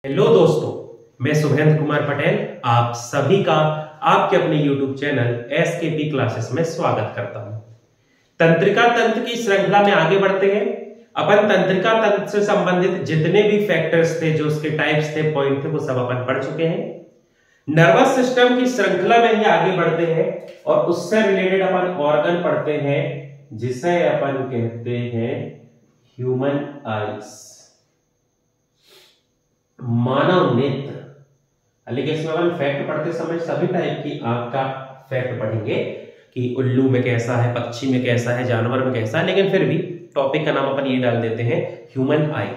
Hello दोस्तों, मैं शुभेंद्र कुमार पटेल आप सभी का आपके अपने YouTube चैनल SKP क्लासेस में स्वागत करता हूं। तंत्रिका तंत्र की श्रृंखला में आगे बढ़ते हैं। अपन तंत्रिका तंत्र से संबंधित जितने भी फैक्टर्स थे, जो उसके टाइप्स थे, पॉइंट थे, वो सब अपन पढ़ चुके हैं। नर्वस सिस्टम की श्रृंखला में ही आगे बढ़ते हैं और उससे रिलेटेड अपन ऑर्गन पढ़ते हैं जिसे अपन कहते हैं ह्यूमन आईज, मानव नेत्र। लेकिन इसमें अपन फैक्ट पढ़ते समय सभी टाइप की आंख का फैक्ट पढ़ेंगे कि उल्लू में कैसा है, पक्षी में कैसा है, जानवर में कैसा है, लेकिन फिर भी टॉपिक का नाम अपन ये डाल देते हैं ह्यूमन आई।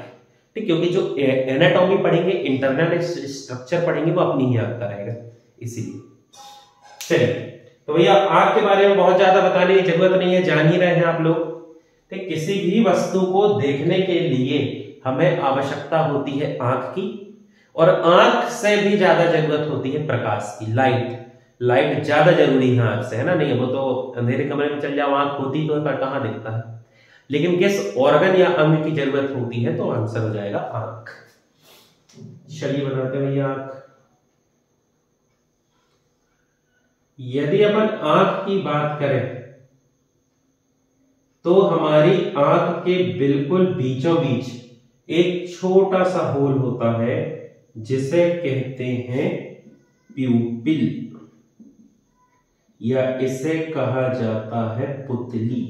ठीक, क्योंकि जो एनाटॉमी पढ़ेंगे, इंटरनल स्ट्रक्चर पढ़ेंगे, वो अपनी ही आंख का रहेगा, इसीलिए। चलिए, तो भैया आंख के बारे में बहुत ज्यादा बताने की जरूरत नहीं है, जान ही रहे हैं आप लोग। ठीक, किसी भी वस्तु को देखने के लिए हमें आवश्यकता होती है आंख की, और आंख से भी ज्यादा जरूरत होती है प्रकाश की, लाइट ज्यादा जरूरी है आंख से, है ना। नहीं, वो तो अंधेरे कमरे में चल जाओ, आंख होती तो है पर कहां दिखता है। लेकिन किस ऑर्गन या अंग की जरूरत होती है, तो आंसर हो जाएगा आंख। चलिए बनाते हैं आंख। यदि अपन आंख की बात करें तो हमारी आंख के बिल्कुल बीचों बीच एक छोटा सा होल होता है जिसे कहते हैं प्यूपिल, या इसे कहा जाता है पुतली।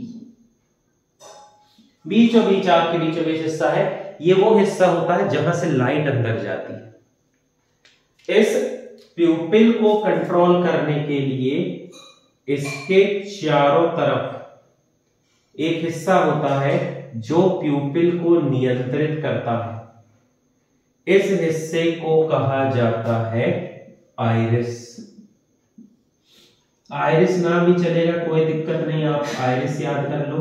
बीचों बीच आंख के बीचों बीच हिस्सा है, ये वो हिस्सा होता है जहां से लाइट अंदर जाती है। इस प्यूपिल को कंट्रोल करने के लिए इसके चारों तरफ एक हिस्सा होता है जो प्यूपिल को नियंत्रित करता है। इस हिस्से को कहा जाता है आइरिस। आइरिस नाम भी चलेगा, कोई दिक्कत नहीं, आप आइरिस याद कर लो।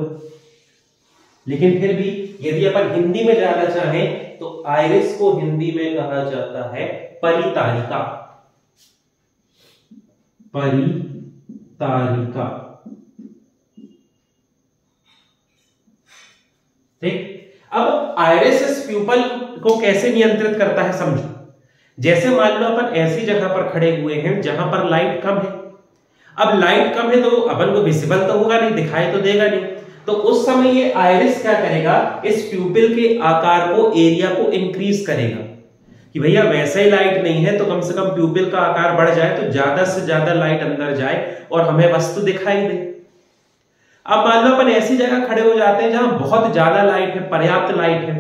लेकिन फिर भी यदि अपन हिंदी में जाना चाहें तो आइरिस को हिंदी में कहा जाता है परितारिका। परितारिका, ठीक। अब आइरिस इस प्यूपल को कैसे नियंत्रित करता है समझो। जैसे मान लो अपन ऐसी जगह पर खड़े हुए हैं जहां पर लाइट कम है। अब लाइट कम है तो अपन को विजिबल तो होगा नहीं, दिखाई तो देगा नहीं। तो उस समय ये आइरिस क्या करेगा, इस प्यूपिल के आकार को, एरिया को इंक्रीज करेगा कि भैया वैसे ही लाइट नहीं है तो कम से कम प्यूपिल का आकार बढ़ जाए, तो ज्यादा से ज्यादा लाइट अंदर जाए और हमें वस्तु दिखाई दे। अब मान लो अपन ऐसी जगह खड़े हो जाते हैं जहां बहुत ज्यादा लाइट है, पर्याप्त लाइट है।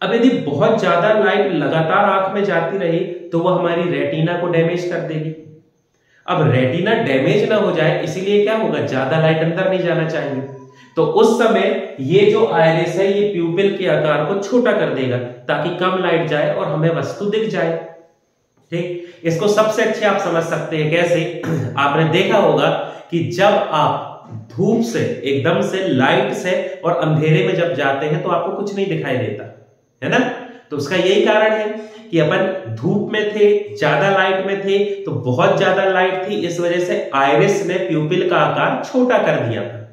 अब यदि बहुत ज्यादा लाइट लगातार आंख में जाती रही तो वह हमारी रेटिना को डैमेज कर देगी। अब रेटिना डैमेज ना हो जाए इसीलिए क्या होगा, ज्यादा लाइट अंदर नहीं जाना चाहिए। तो उस समय ये जो आइरिस है ये प्यूपिल के आकार को छोटा कर देगा ताकि कम लाइट जाए और हमें वस्तु दिख जाए। ठीक, इसको सबसे अच्छे आप समझ सकते हैं कैसे। आपने देखा होगा कि जब आप धूप से, एकदम से लाइट से और अंधेरे में जब जाते हैं तो आपको कुछ नहीं दिखाई देता है ना। तो उसका यही कारण है कि अपन धूप में थे, ज्यादा लाइट में थे, तो बहुत ज्यादा लाइट थी, इस वजह से आइरिस ने प्यूपिल का आकार छोटा कर दिया था।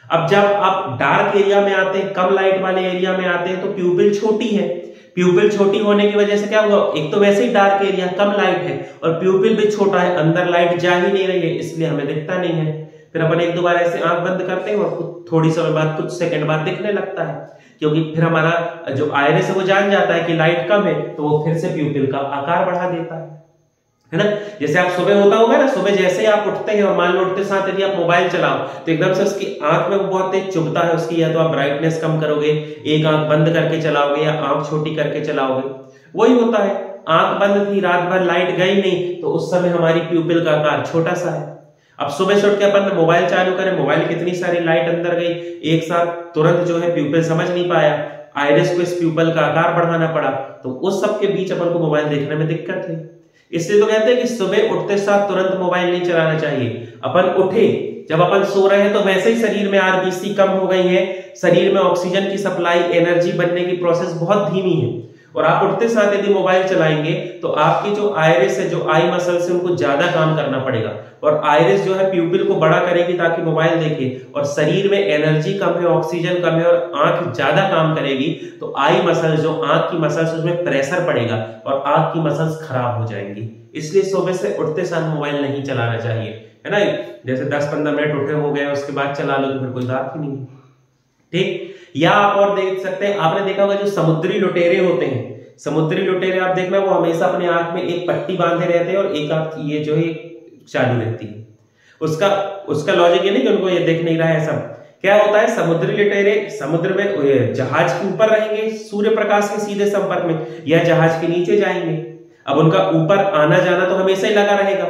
अब जब आप डार्क एरिया में आते हैं, कम लाइट वाले एरिया में आते हैं, तो प्यूपिल छोटी है। प्यूपिल छोटी होने की वजह से क्या हुआ, एक तो वैसे ही डार्क एरिया, कम लाइट है, और प्यूपिल भी छोटा है, अंदर लाइट जा ही नहीं रही है, इसलिए हमें दिखता नहीं है। फिर अपन एक दो बार ऐसे आंख बंद करते हैं और थोड़ी समय बाद, कुछ सेकंड बाद दिखने लगता है, क्योंकि फिर हमारा जो आइरिस है वो जान जाता है कि लाइट कम है, तो वो फिर से प्यूपिल का आकार बढ़ा देता है ना। जैसे आप सुबह होता होगा ना, सुबह जैसे ही आप उठते हैं और मान लो उठते साथ यदि आप मोबाइल चलाओ तो एकदम से उसकी आंख में वो बहुत तेज चुभता है उसकी, या तो आप ब्राइटनेस कम करोगे, एक आंख बंद करके चलाओगे या आंख छोटी करके चलाओगे। वही होता है, आंख बंद थी, रात भर लाइट गई नहीं, तो उस समय हमारी प्यूपिल का आकार छोटा सा है। अब सुबह से उठ के अपन मोबाइल चालू करें, मोबाइल कितनी सारी लाइट अंदर गई, एक साथ तुरंत जो है प्यूपिल समझ नहीं पाया, आइरिस को इस प्यूपिल का आकार बढ़ाना पड़ा, तो उस सब के बीच अपन को मोबाइल देखने में दिक्कत है। इसलिए तो कहते हैं कि सुबह उठते साथ तुरंत मोबाइल नहीं चलाना चाहिए। अपन उठे, जब अपन सो रहे हैं तो वैसे ही शरीर में आरबीसी कम हो गई है, शरीर में ऑक्सीजन की सप्लाई, एनर्जी बनने की प्रोसेस बहुत धीमी है, और आप उठते साथ यदि मोबाइल चलाएंगे तो आपकी जो आइरिस है, जो आई मसल्स है, उनको ज्यादा काम करना पड़ेगा और आइरिस जो है प्यूपिल को बड़ा करेगी ताकि मोबाइल देखे, और शरीर में एनर्जी कम है, ऑक्सीजन कम है और आंख ज्यादा काम करेगी तो आई मसल्स, जो आंख की मसल्स, उसमें प्रेशर पड़ेगा और आंख की मसल्स खराब हो जाएंगी। इसलिए सुबह से उठते साथ मोबाइल नहीं चलाना चाहिए, है ना। जैसे 10-15 मिनट उठे हो गए उसके बाद चला लो तो फिर कोई बात ही नहीं, ठीक। या आप और देख सकते हैं, आपने देखा होगा जो समुद्री लुटेरे होते हैं, समुद्री लुटेरे आप देखना वो हमेशा अपने आंख में एक पट्टी बांधे रहते हैं और एक आंख ये जो है चालू रहती है। उसका लॉजिक ये नहीं कि उनको ये दिख नहीं रहा है सब। क्या होता है, समुद्री लुटेरे समुद्र में जहाज के ऊपर रहेंगे सूर्य प्रकाश के सीधे संपर्क में, या जहाज के नीचे जाएंगे। अब उनका ऊपर आना जाना तो हमेशा ही लगा रहेगा,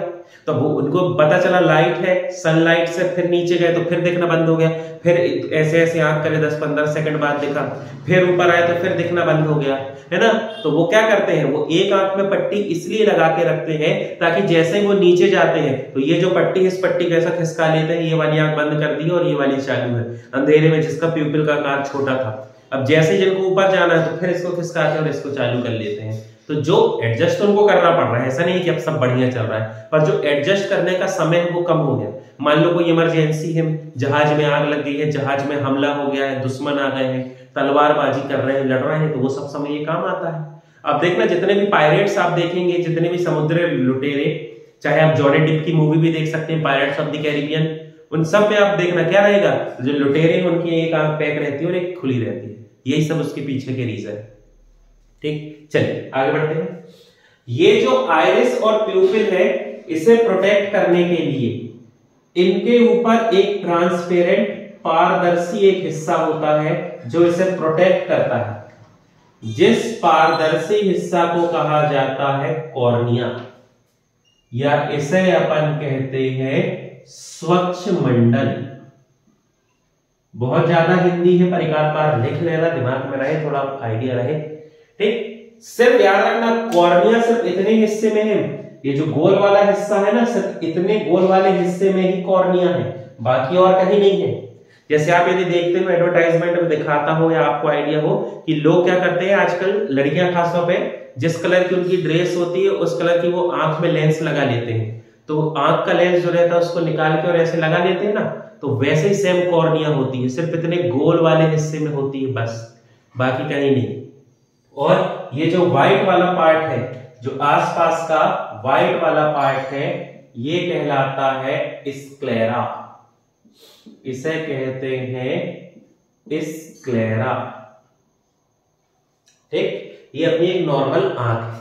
तो वो उनको पता चला लाइट है, सनलाइट से फिर नीचे गए तो फिर देखना बंद हो गया, फिर ऐसे ऐसे आंख करे 10-15 सेकंड बाद देखा, फिर ऊपर आए तो फिर दिखना बंद हो गया, है ना। तो वो क्या करते हैं, वो एक आंख में पट्टी इसलिए लगा के रखते हैं ताकि जैसे ही वो नीचे जाते हैं तो ये जो पट्टी, इस पट्टी को ऐसा खिसका लेते हैं, ये वाली आंख बंद कर दी और ये वाली चालू है अंधेरे में, जिसका प्यूपिल का आकार छोटा था। अब जैसे जिनको ऊपर जाना है तो फिर इसको खिसकाते और इसको चालू कर लेते हैं। तो जो एडजस्ट उनको करना पड़ रहा है, ऐसा नहीं कि अब सब बढ़िया चल रहा है, पर जो एडजस्ट करने का समय है वो कम हो गया। मान लो कोई इमरजेंसी है, जहाज में आग लग गई है, जहाज में हमला हो गया है, दुश्मन आ गए हैं, तलवारबाजी कर रहे हैं, लड़ रहे हैं, तो वो सब समय ये काम आता है। अब देखना जितने भी पायरेट्स आप देखेंगे, जितने भी समुद्री लुटेरे, चाहे आप जॉनी डिप की मूवी भी देख सकते हैं, पायरेट्स ऑफ द कैरिबियन, उन सब में आप देखना क्या रहेगा, जो लुटेरे हैं उनकी एक आंख पैक रहती है और एक खुली रहती है। यही सब उसके पीछे के रीजन है, ठीक। चलिए आगे बढ़ते हैं। ये जो आइरिस और प्यूपिल है, इसे प्रोटेक्ट करने के लिए इनके ऊपर एक ट्रांसपेरेंट, पारदर्शी एक हिस्सा होता है जो इसे प्रोटेक्ट करता है, जिस पारदर्शी हिस्सा को कहा जाता है कॉर्निया, या इसे अपन कहते हैं स्वच्छ मंडल। बहुत ज्यादा हिंदी है, पर एक आध बार लिख लेना, दिमाग में रहे, थोड़ा आइडिया रहे, ठीक। सिर्फ याद रखना, कॉर्निया सिर्फ इतने हिस्से में है, ये जो गोल वाला हिस्सा है ना, सिर्फ इतने गोल वाले हिस्से में ही कॉर्निया है, बाकी और कहीं नहीं है। जैसे आप यदि देखते हो एडवर्टाइजमेंट में दिखाता हो या आपको आइडिया हो कि लोग क्या करते हैं आजकल, लड़कियां खासतौर पे, जिस कलर की उनकी ड्रेस होती है उस कलर की वो आंख में लेंस लगा लेते हैं, तो आंख का लेंस जो रहता है उसको निकाल के और ऐसे लगा लेते हैं ना, तो वैसे ही सेम कॉर्निया होती है, सिर्फ इतने गोल वाले हिस्से में होती है बस, बाकी कहीं नहीं। और ये जो व्हाइट वाला पार्ट है, जो आसपास का व्हाइट वाला पार्ट है, ये कहलाता है स्क्लेरा, इसे कहते हैं स्क्लेरा, ठीक। ये अपनी एक नॉर्मल आंख है।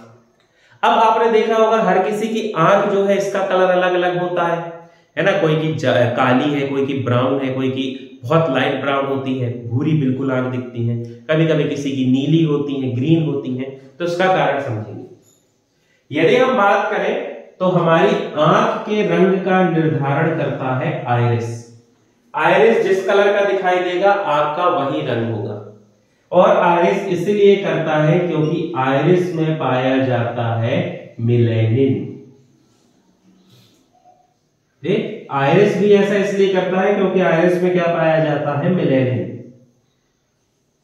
अब आपने देखा होगा हर किसी की आंख जो है इसका कलर अलग अलग होता है ना, कोई की काली है, कोई की ब्राउन है, कोई की बहुत लाइट ब्राउन होती है, भूरी बिल्कुल आंख दिखती है, कभी कभी किसी की नीली होती है, ग्रीन होती है, तो इसका कारण समझेंगे। यदि हम बात करें तो हमारी आंख के रंग का निर्धारण करता है आइरिस। आइरिस जिस कलर का दिखाई देगा आंख का वही रंग होगा, और आइरिस इसलिए करता है क्योंकि आइरिस में पाया जाता है मेलेनिन। आइरिस भी ऐसा इसलिए करता है क्योंकि आइरिस में क्या पाया जाता है, मेलेनिन।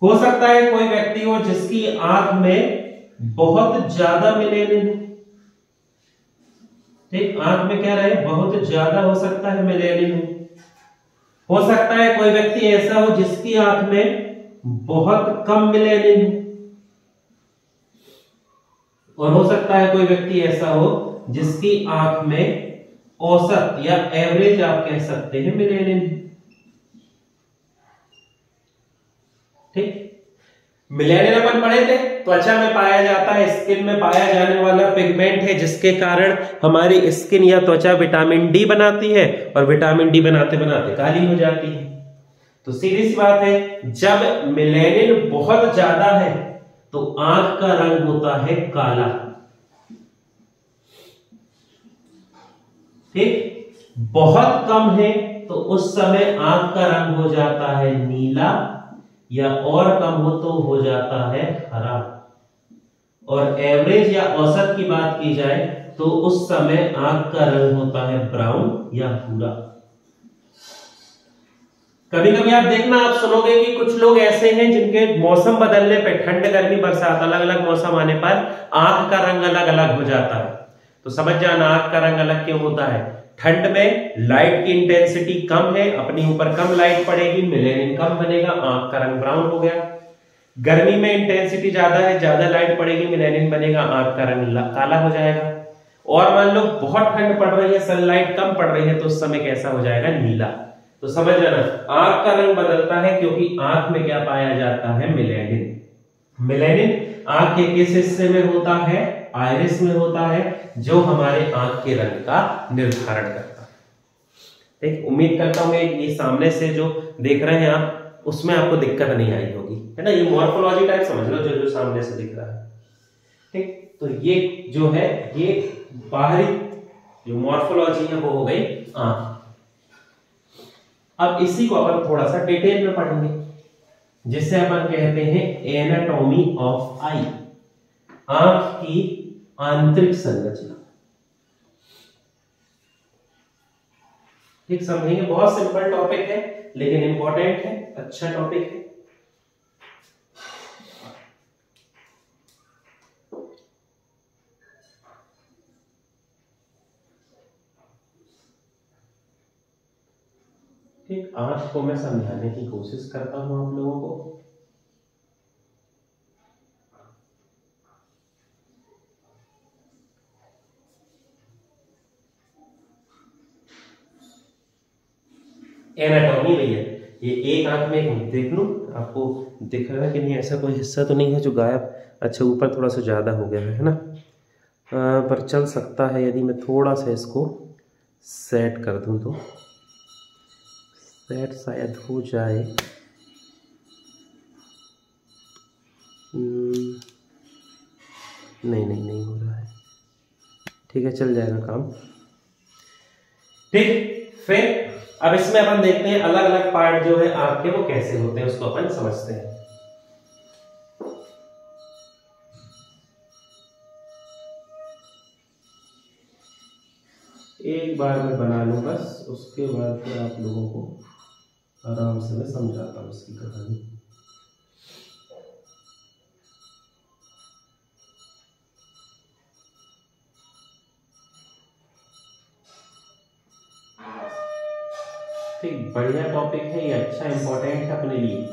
हो सकता है कोई व्यक्ति हो जिसकी आंख में बहुत ज्यादा मेलेनिन, ठीक, आंख में क्या रहे, बहुत ज्यादा हो सकता है मेलेनिन। हो सकता है कोई व्यक्ति ऐसा हो जिसकी आंख में बहुत कम मेलेनिन, और हो सकता है कोई व्यक्ति ऐसा हो जिसकी आंख में औसत या एवरेज आप कह सकते हैं मेलेनिन, ठीक। मेलेनिन अपन पढ़े थे, त्वचा में पाया जाता है, स्किन में पाया जाने वाला पिगमेंट है, जिसके कारण हमारी स्किन या त्वचा विटामिन डी बनाती है, और विटामिन डी बनाते बनाते काली हो जाती है। तो सीधी सी बात है, जब मेलेनिन बहुत ज्यादा है तो आंख का रंग होता है काला, ठीक। बहुत कम है तो उस समय आंख का रंग हो जाता है नीला, या और कम हो तो हो जाता है हरा, और एवरेज या औसत की बात की जाए तो उस समय आंख का रंग होता है ब्राउन या भूरा, कभी कभी आप देखना, आप सुनोगे कि कुछ लोग ऐसे हैं जिनके मौसम बदलने पे, ठंड गर्मी बरसात अलग अलग मौसम आने पर आंख का रंग अलग अलग हो जाता है। तो समझ जाना आंख का रंग अलग क्यों होता है। ठंड में लाइट की इंटेंसिटी कम है, अपने ऊपर कम लाइट पड़ेगी, मेलेनिन कम बनेगा, आंख का रंग ब्राउन हो गया। गर्मी में इंटेंसिटी ज्यादा है, ज्यादा लाइट पड़ेगी, मेलेनिन बनेगा, आंख का रंग काला हो जाएगा। और मान लो बहुत ठंड पड़ रही है, सनलाइट कम पड़ रही है, तो उस समय कैसा हो जाएगा, नीला। तो समझ जाना आंख का रंग बदलता है क्योंकि आंख में क्या पाया जाता है, मेलेनिन। मेलेनिन आंख के किस हिस्से में होता है, आइरिस में होता है, जो हमारे आंख के रंग का निर्धारण करता है। ठीक, उम्मीद करता हूं ये सामने से जो देख रहे हैं आप, उसमें आपको दिक्कत नहीं आई होगी, है ना। ये मॉर्फोलॉजी टाइप समझ लो, जो सामने से दिख रहा है। ठीक, तो ये जो है, ये बाहरी जो मॉर्फोलॉजी है वो हो गई आंख। अब इसी को अपन थोड़ा सा डिटेल में पढ़ेंगे, जिसे अपन कहते हैं एनाटॉमी ऑफ आई, आंख की आंतरिक संरचना। ठीक, समझेंगे। बहुत सिंपल टॉपिक है लेकिन इंपॉर्टेंट है, अच्छा टॉपिक है। ठीक, आंख को मैं समझाने की कोशिश करता हूं आप लोगों को। एनाटॉमी भैया, ये एक आंख में देख लूं, आपको दिख रहा है कि नहीं, ऐसा कोई हिस्सा तो नहीं है जो गायब, अच्छा ऊपर थोड़ा सा ज्यादा हो गया है ना, पर चल सकता है यदि मैं थोड़ा सा इसको सेट कर दूं तो सेट शायद हो जाए। नहीं हो रहा है। ठीक है, चल जाएगा काम। ठीक, फिर अब इसमें अपन देखते हैं अलग अलग पार्ट जो है आंख के वो कैसे होते हैं, उसको अपन समझते हैं। एक बार मैं बना लूं बस, उसके बाद फिर आप लोगों को आराम से मैं समझाता हूं इसकी कहानी। ठीक, बढ़िया टॉपिक है ये, अच्छा इंपॉर्टेंट है अपने लिए।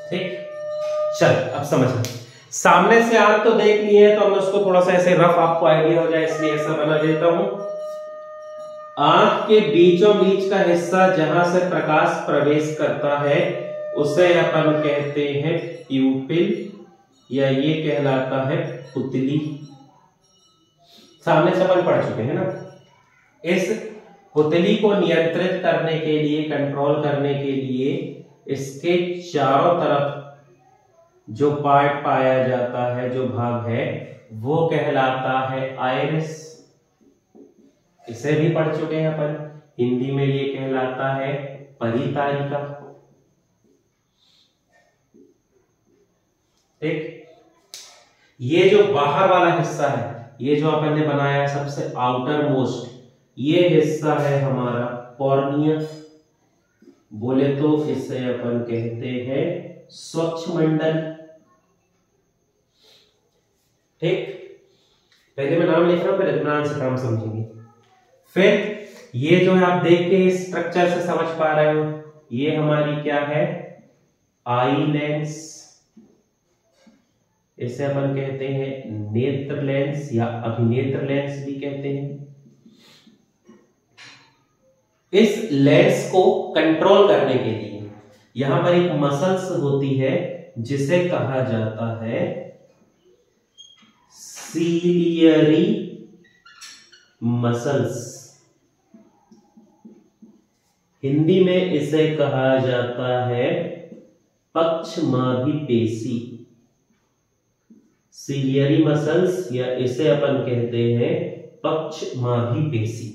ठीक, चल अब समझना। सामने से आंख तो देख लिए है, तो मैं उसको थोड़ा सा ऐसे रफ आपको आइडिया हो जाए इसलिए ऐसा बना देता हूं। आंख के बीचों बीच का हिस्सा जहां से प्रकाश प्रवेश करता है उसे अपन कहते हैं प्यूपिल, या ये कहलाता है पुतली। सामने से अपन पढ़ चुके हैं ना। इस पुतली को नियंत्रित करने के लिए, कंट्रोल करने के लिए इसके चारों तरफ जो पार्ट पाया जाता है, जो भाग है, वो कहलाता है आइरिस। इसे भी पढ़ चुके हैं अपन, हिंदी में ये कहलाता है परितारिका। ठीक, ये जो बाहर वाला हिस्सा है, ये जो अपन ने बनाया सबसे आउटर मोस्ट, ये हिस्सा है हमारा कॉर्निया। बोले तो इसे अपन कहते हैं स्वच्छमंडल। ठीक, पहले मैं नाम लिख रहा हूं, फिर इत्मीनान से काम समझेंगे। फिर ये जो है आप देख के स्ट्रक्चर से समझ पा रहे हो, ये हमारी क्या है, आई लेंस। इसे अपन कहते हैं नेत्र लेंस या अभिनेत्र लेंस भी कहते हैं। इस लेंस को कंट्रोल करने के लिए यहां पर एक मसल्स होती है जिसे कहा जाता है सीलियरी मसल्स। हिंदी में इसे कहा जाता है पक्षमाभी पेशी, सीलियरी मसल्स, या इसे अपन कहते हैं पक्षमाभी पेशी।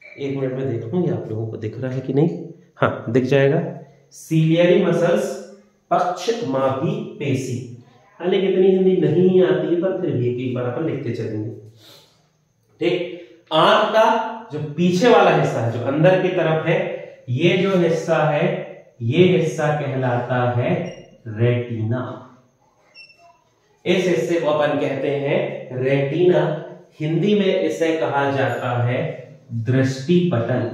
एक मिनट में देखूंगी आप लोगों को दिख रहा है कि नहीं, हाँ दिख जाएगा। सीलियरी मसल्स, पक्षमाभी पेशी। हालांकि इतनी हिंदी नहीं आती है पर फिर भी एक बार अपन लिखते चलेंगे। ठीक, आंख का जो पीछे वाला हिस्सा है, जो अंदर की तरफ है, ये जो हिस्सा है, ये हिस्सा कहलाता है रेटिना। इस हिस्से को अपन कहते हैं रेटिना। हिंदी में इसे कहा जाता है दृष्टि पटल।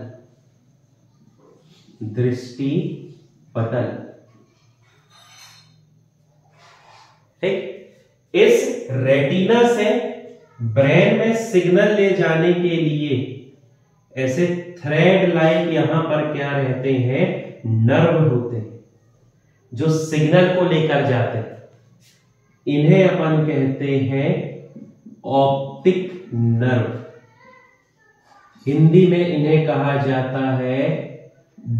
दृष्टि पटल। ठीक, इस रेटिना से ब्रेन में सिग्नल ले जाने के लिए ऐसे थ्रेड लाइक यहां पर क्या रहते हैं, नर्व होते हैं जो सिग्नल को लेकर जाते हैं। इन्हें अपन कहते हैं ऑप्टिक नर्व। हिंदी में इन्हें कहा जाता है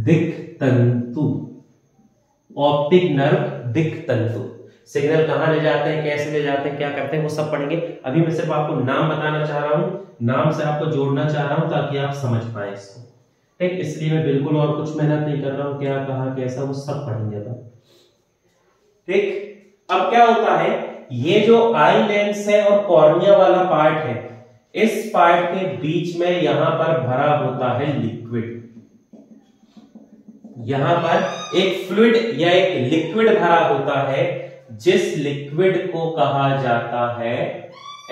दिक् तंतु। ऑप्टिक नर्व, दिक् तंतु। सिग्नल कहां ले जाते हैं, कैसे ले जाते हैं, क्या करते हैं, वो सब पढ़ेंगे। अभी मैं सिर्फ आपको नाम बताना चाह रहा हूं, नाम से आपको जोड़ना चाह रहा हूं ताकि आप समझ पाए इसको। ठीक, इसलिए मैं बिल्कुल और कुछ मेहनत नहीं कर रहा हूं, क्या कहा कैसा वो सब पढ़ेंगे अपन। ठीक, अब क्या होता है, ये जो आई लेंस है और कॉर्निया वाला पार्ट है, इस पार्ट के बीच में यहां पर भरा होता है लिक्विड। यहां पर एक फ्लूइड या एक लिक्विड भरा होता है, जिस लिक्विड को कहा जाता है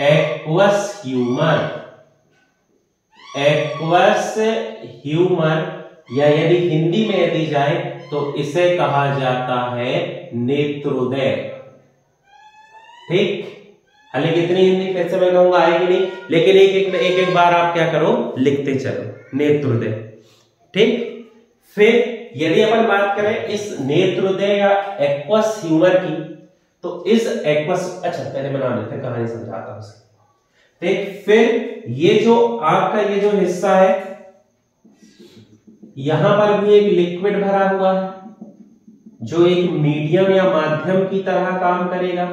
एक्वस ह्यूमर। एक्वस ह्यूमर, या यदि हिंदी में यदि जाए तो इसे कहा जाता है नेत्रोदय। ठीक, हालांकि इतनी हिंदी फिर से मैं कहूंगा आएगी नहीं, लेकिन एक बार आप क्या करो, लिखते चलो नेत्रोदय। ठीक, फिर यदि अपन बात करें इस नेत्रोदय या एक्वस ह्यूमर की, तो इस एक्वस, अच्छा पहले बना लेते हैं, कहानी समझाता हूं। ठीक, फिर ये जो आंख का ये जो हिस्सा है, यहां पर भी एक लिक्विड भरा हुआ है जो एक मीडियम या माध्यम की तरह काम करेगा।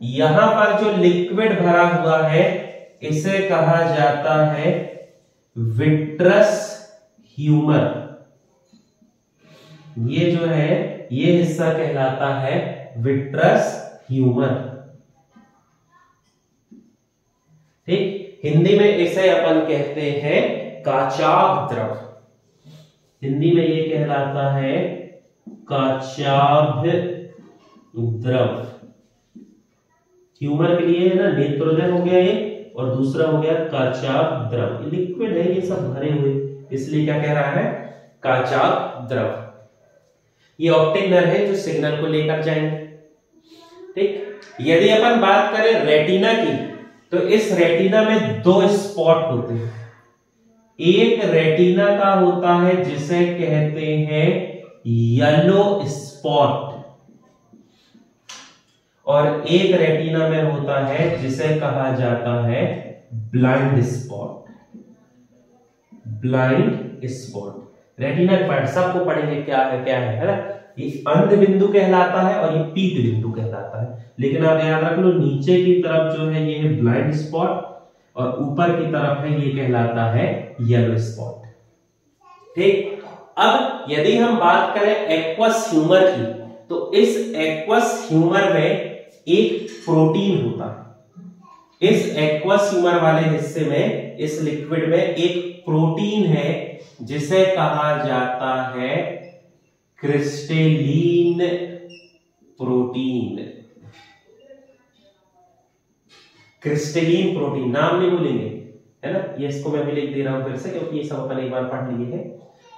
यहां पर जो लिक्विड भरा हुआ है इसे कहा जाता है विट्रस ह्यूमर। ये जो है ये हिस्सा कहलाता है विट्रस ह्यूमर। ठीक, हिंदी में इसे अपन कहते हैं काचाभ द्रव। हिंदी में ये कहलाता है काचाभ द्रव। ह्यूमर के लिए है ना, नेत्रोदय हो गया ये, और दूसरा हो गया काचाभ द्रव। ये लिक्विड है, ये सब भरे हुए, इसलिए क्या कह रहा है, काचाभ द्रव। ये ऑप्टिक नर्व है जो सिग्नल को लेकर जाएंगे। ठीक, यदि अपन बात करें रेटिना की, तो इस रेटिना में दो स्पॉट होते हैं। एक रेटिना का होता है जिसे कहते हैं येलो स्पॉट, और एक रेटिना में होता है जिसे कहा जाता है blind spot. Blind spot, retina part सबको पढ़ेंगे क्या है ना। ये अंध बिंदु कहलाता है और ये पीत बिंदु कहलाता है, लेकिन आप याद रख लो नीचे की तरफ जो है ये है ब्लाइंड स्पॉट, और ऊपर की तरफ है ये कहलाता है येलो स्पॉट। ठीक, अब यदि हम बात करें एक्वस ह्यूमर की, तो इस एक्वस ह्यूमर में एक प्रोटीन होता है। इस एक्वस ह्यूमर वाले हिस्से में, इस लिक्विड में एक प्रोटीन है जिसे कहा जाता है क्रिस्टलीन प्रोटीन। क्रिस्टलीन प्रोटीन, नाम नहीं भूलेंगे, है ना। ये इसको मैं भी लिख दे रहा हूं फिर से, क्योंकि ये सब अपन एक बार पढ़ लिए हैं।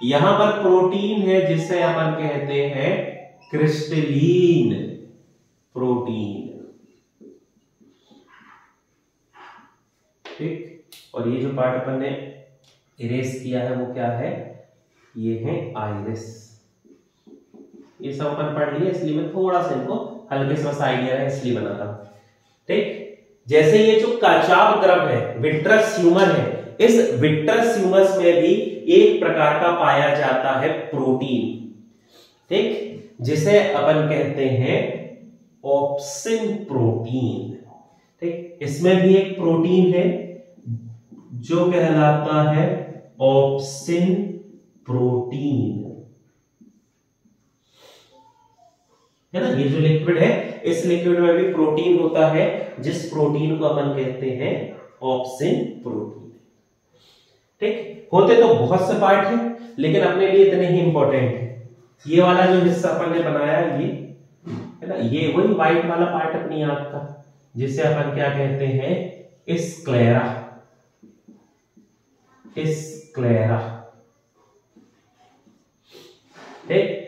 यहां पर प्रोटीन है जिसे अपन कहते हैं क्रिस्टलीन प्रोटीन। ठीक, और ये जो पार्ट अपन ने इरेज किया है वो क्या है, ये है आइरिस। ये सब अपन पढ़ लिए, इसलिए मैं थोड़ा सा इनको हल्के से बस आइडिया है इसलिए बनाता हूं। ठीक, जैसे ये जो काचाभ द्रव है, विट्रस ह्यूमर है, इस विट्रस ह्यूमर में भी एक प्रकार का पाया जाता है प्रोटीन। ठीक, जिसे अपन कहते हैं ऑप्सिन प्रोटीन। ठीक, इसमें भी एक प्रोटीन है जो कहलाता है ऑप्सिन प्रोटीन। है ना, ये जो लिक्विड है इस लिक्विड में भी प्रोटीन होता है, जिस प्रोटीन को अपन कहते हैं ऑप्सिन प्रोटीन। ठीक, होते तो बहुत से पार्ट हैं लेकिन अपने लिए इतने ही इंपॉर्टेंट है। ये वाला जो हिस्सा अपन ने बनाया ये है ना, ये वही व्हाइट वाला पार्ट अपनी आंख का, जिसे अपन क्या कहते हैं स्क्लेरा। स्क्लेरा, ठीक।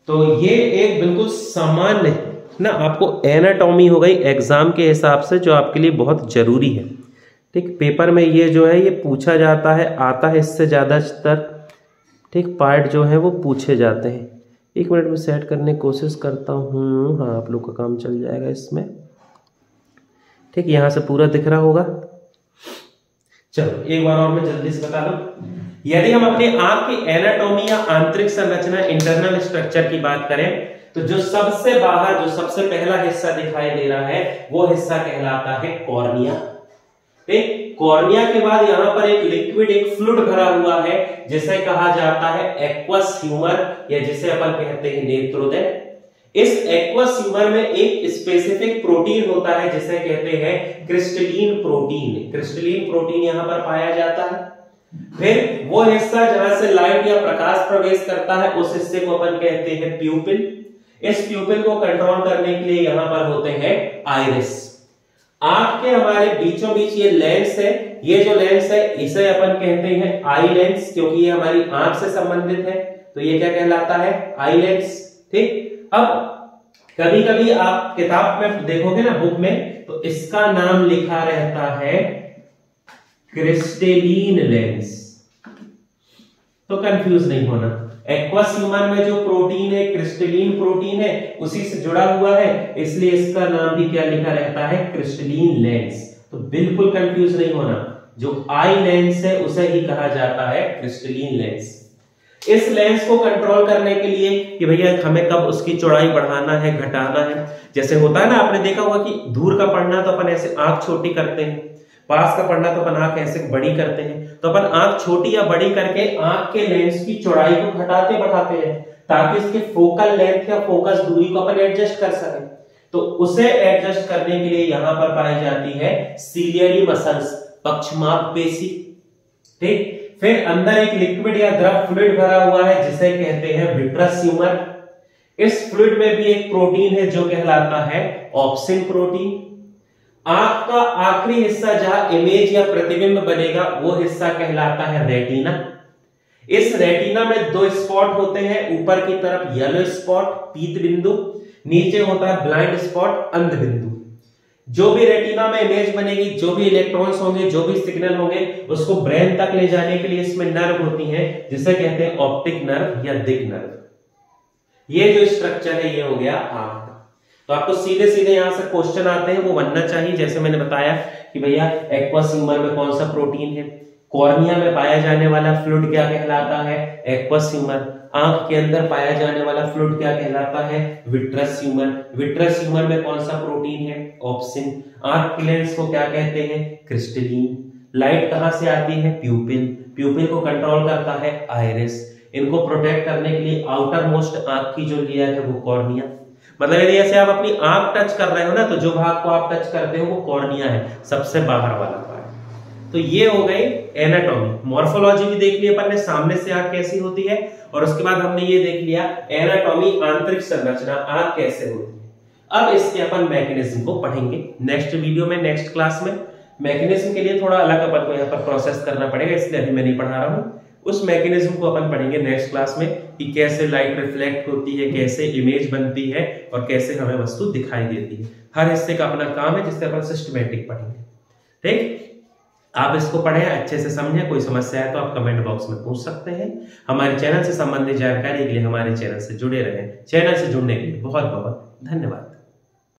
तो ये एक बिल्कुल सामान्य ना आपको एनाटॉमी हो गई एग्जाम के हिसाब से, जो आपके लिए बहुत जरूरी है। ठीक, पेपर में ये जो है ये पूछा जाता है, आता है इससे ज्यादातर ठीक पार्ट जो है वो पूछे जाते हैं। 1 मिनट में सेट करने की कोशिश करता हूँ। हाँ, आप लोग का काम चल जाएगा इसमें। ठीक, यहाँ से पूरा दिख रहा होगा। चलो एक बार और मैं जल्दी से बता दूं, यदि हम अपने आंख की एनाटॉमी या आंतरिक संरचना इंटरनल स्ट्रक्चर की बात करें तो जो सबसे बाहर जो सबसे पहला हिस्सा दिखाई दे रहा है वो हिस्सा कहलाता है कॉर्निया। ठीक, कॉर्निया के बाद यहाँ पर एक लिक्विड, एक फ्लूइड भरा हुआ है जिसे कहा जाता है एक्वस ह्यूमर, या जिसे अपन कहते हैं नेत्रोदय। इस एक्वस ह्यूमर में एक स्पेसिफिक प्रोटीन होता है जिसे कहते हैं क्रिस्टलीन प्रोटीन। क्रिस्टलीन प्रोटीन यहाँ पर पाया जाता है। फिर वो हिस्सा जहां से लाइट या प्रकाश प्रवेश करता है उस हिस्से को अपन कहते हैं प्यूपिल। इस प्यूपिल को कंट्रोल करने के लिए यहाँ पर होते हैं आइरिस। आंख के हमारे बीचों बीच ये लेंस है, ये जो लेंस है इसे अपन कहते हैं आई लेंस, क्योंकि ये हमारी आंख से संबंधित है, तो ये क्या कहलाता है आई लेंस। ठीक, अब कभी कभी आप किताब में देखोगे ना, बुक में, तो इसका नाम लिखा रहता है क्रिस्टलीन लेंस, तो कंफ्यूज नहीं होना। एक्वस ह्यूमर में जो प्रोटीन है क्रिस्टलीन प्रोटीन है, उसी से जुड़ा हुआ है, इसलिए इसका नाम भी क्या लिखा रहता है क्रिस्टलीन लेंस। तो बिल्कुल कंफ्यूज नहीं होना, जो आई लेंस है उसे ही कहा जाता है क्रिस्टलीन लेंस। इस लेंस को कंट्रोल करने के लिए कि भैया हमें कब उसकी चौड़ाई बढ़ाना है घटाना है, जैसे होता है ना, आपने देखा होगा कि दूर का पढ़ना तो अपन ऐसे आंख छोटी करते हैं, पास का पढ़ना तो अपन आंख ऐसे बड़ी करते हैं, तो अपन आंख छोटी या बड़ी करके आंख के लेंस की चौड़ाई को घटाते बढ़ाते हैं ताकि इसके फोकल लेंथ या फोकस दूरी को अपन एडजस्ट कर सकें। तो उसे एडजस्ट करने के लिए यहां पर पाई जाती है सीलियरी मसल्स, पक्षमाप पेशी। ठीक, फिर अंदर एक लिक्विड या द्रव फ्लूइड भरा हुआ है जिसे कहते हैं विट्रस ह्यूमर। इस फ्लूइड में भी एक प्रोटीन है जो कहलाता है ऑप्सिन प्रोटीन। आंख का आखिरी हिस्सा जहां इमेज या प्रतिबिंब बनेगा वो हिस्सा कहलाता है रेटिना। इस रेटिना में 2 स्पॉट होते हैं, ऊपर की तरफ येलो स्पॉट पीत बिंदु, नीचे होता है ब्लाइंड स्पॉट अंध बिंदु। जो भी रेटिना में इमेज बनेगी, जो भी इलेक्ट्रॉन्स होंगे, जो भी सिग्नल होंगे, उसको ब्रेन तक ले जाने के लिए इसमें नर्व होती हैं जिसे कहते हैं ऑप्टिक नर्व या दिग नर्व। ये जो स्ट्रक्चर है ये हो गया आंख का। तो आपको सीधे सीधे यहां से क्वेश्चन आते हैं, वो बनना चाहिए। जैसे मैंने बताया कि भैया एक्वस ह्यूमर में कौन सा प्रोटीन है, कॉर्निया में पाया जाने वाला फ्लूइड क्या कहलाता है एक्वस ह्यूमर, आंख के अंदर पाया जाने वाला फ्लूइड क्या कहलाता है विट्रस ह्यूमर, विट्रस ह्यूमर में कौन सा प्रोटीन है ऑप्सिन, आंख के लेंस को क्या कहते हैं क्रिस्टलीन, लाइट कहां से आती है प्यूपिल, प्यूपिल को कंट्रोल करता है आइरिस, इनको प्रोटेक्ट करने के लिए आउटर मोस्ट आंख की जो लेयर है वो कॉर्निया। मतलब यदि ऐसे आप अपनी आंख टच कर रहे हो ना, तो जो भाग को आप टच करते हो वो कॉर्निया है, सबसे बाहर वाला पार्ट। तो ये हो गई एनाटॉमी। मॉर्फोलॉजी भी देख लिया अपन ने, सामने से आंख कैसी होती है, और उसके बाद हमने ये देख लिया एनाटॉमी, आंतरिक संरचना, आंख कैसे होती है। अब इसके अपन मैकेनिज्म को पढ़ेंगे नेक्स्ट वीडियो में, नेक्स्ट क्लास में। मैकेनिज्म के लिए थोड़ा अलग अपन को यहाँ पर प्रोसेस करना पड़ेगा, इसलिए अभी मैं नहीं पढ़ा रहा हूँ। उस मैकेनिज्म को अपन पढ़ेंगे नेक्स्ट क्लास में कि कैसे लाइट रिफ्लेक्ट होती है, कैसे इमेज बनती है, और कैसे हमें वस्तु दिखाई देती है। हर हिस्से का अपना काम है जिससे अपन सिस्टमैटिक पढ़ेंगे। ठीक, आप इसको पढ़ें, अच्छे से समझें। कोई समस्या है तो आप कमेंट बॉक्स में पूछ सकते हैं। हमारे चैनल से संबंधित जानकारी के लिए हमारे चैनल से जुड़े रहें। चैनल से जुड़ने के लिए बहुत बहुत धन्यवाद।